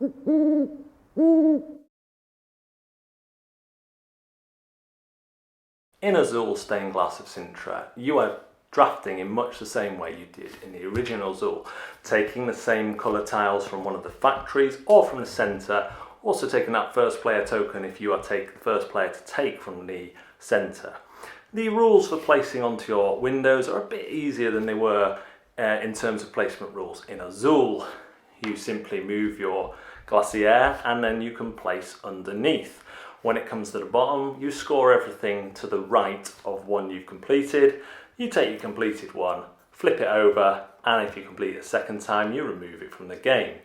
In Azul Stained Glass of Sintra, you are drafting in much the same way you did in the original Azul, taking the same colour tiles from one of the factories or from the centre, also taking that first player token if you are the first player to take from the centre. The rules for placing onto your windows are a bit easier than they were in terms of placement rules in Azul. You simply move your glacier and then you can place underneath. When it comes to the bottom, you score everything to the right of one you've completed. You take your completed one, flip it over, and if you complete it a second time, you remove it from the game.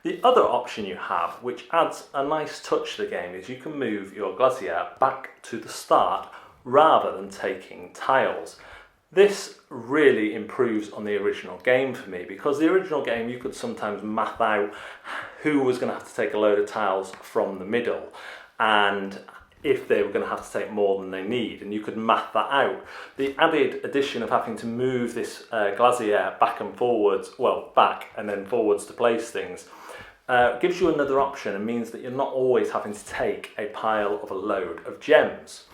The other option you have, which adds a nice touch to the game, is you can move your glacier back to the start rather than taking tiles. This really improves on the original game for me, because the original game you could sometimes math out who was going to have to take a load of tiles from the middle, and if they were going to have to take more than they need, and you could math that out. The added addition of having to move this glacier back and forwards, well, back and then forwards to place things, gives you another option and means that you're not always having to take a pile of a load of gems.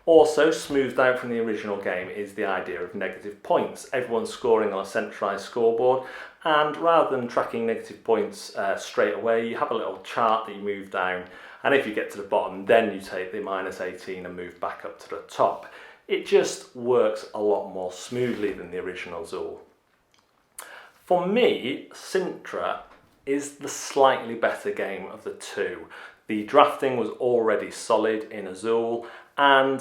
Also smoothed out from the original game is the idea of negative points. Everyone's scoring on a centralised scoreboard, and rather than tracking negative points straight away, you have a little chart that you move down, and if you get to the bottom, then you take the -18 and move back up to the top. It just works a lot more smoothly than the original Azul. For me, Sintra is the slightly better game of the two. The drafting was already solid in Azul, and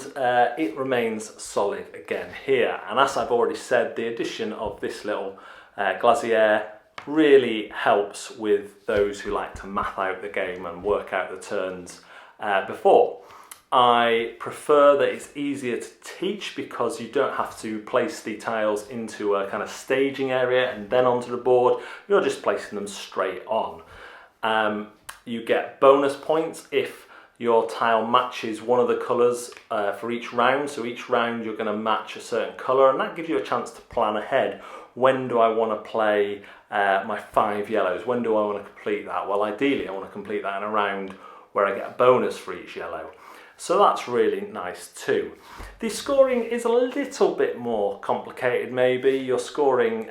it remains solid again here. And as I've already said, the addition of this little glacier really helps with those who like to math out the game and work out the turns before. I prefer that it's easier to teach because you don't have to place the tiles into a kind of staging area and then onto the board. You're just placing them straight on. You get bonus points if your tile matches one of the colours for each round. So each round you're going to match a certain colour, and that gives you a chance to plan ahead. When do I want to play my 5 yellows? When do I want to complete that? Well, ideally I want to complete that in a round where I get a bonus for each yellow. So that's really nice too. The scoring is a little bit more complicated maybe. You're scoring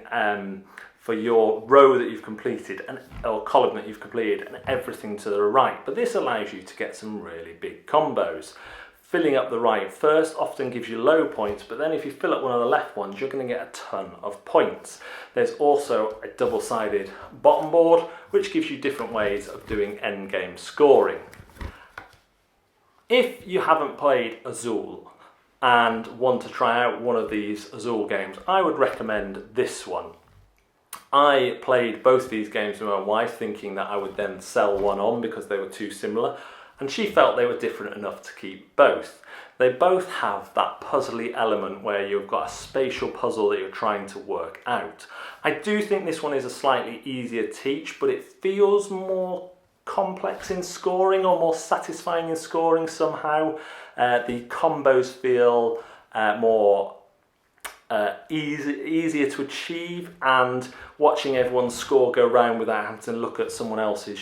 for your row that you've completed, or column that you've completed, and everything to the right. But this allows you to get some really big combos. Filling up the right first often gives you low points, but then if you fill up one of the left ones, you're going to get a ton of points. There's also a double-sided bottom board, which gives you different ways of doing endgame scoring. If you haven't played Azul and want to try out one of these Azul games, I would recommend this one. I played both these games with my wife thinking that I would then sell one on because they were too similar, and she felt they were different enough to keep both. They both have that puzzly element where you've got a spatial puzzle that you're trying to work out. I do think this one is a slightly easier teach, but it feels more complex in scoring, or more satisfying in scoring somehow. The combos feel more easier to achieve, and watching everyone's score go round without having to look at someone else's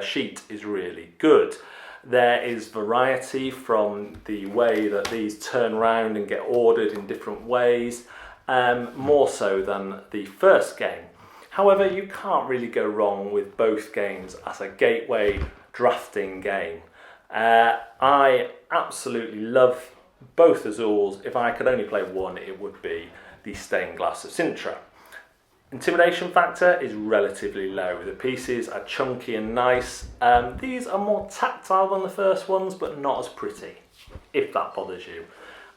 sheet is really good. There is variety from the way that these turn round and get ordered in different ways, more so than the first game. However, you can't really go wrong with both games as a gateway drafting game. I absolutely love both Azuls. If I could only play one, it would be the Stained Glass of Sintra. Intimidation factor is relatively low. The pieces are chunky and nice. These are more tactile than the first ones, but not as pretty, if that bothers you.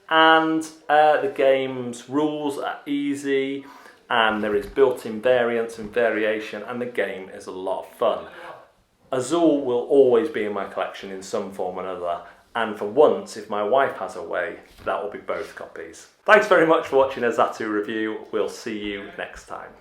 And the game's rules are easy, and there is built-in variance and variation, and the game is a lot of fun. Azul will always be in my collection in some form or another, and for once, if my wife has her way, that will be both copies. Thanks very much for watching a Zatu review. We'll see you next time.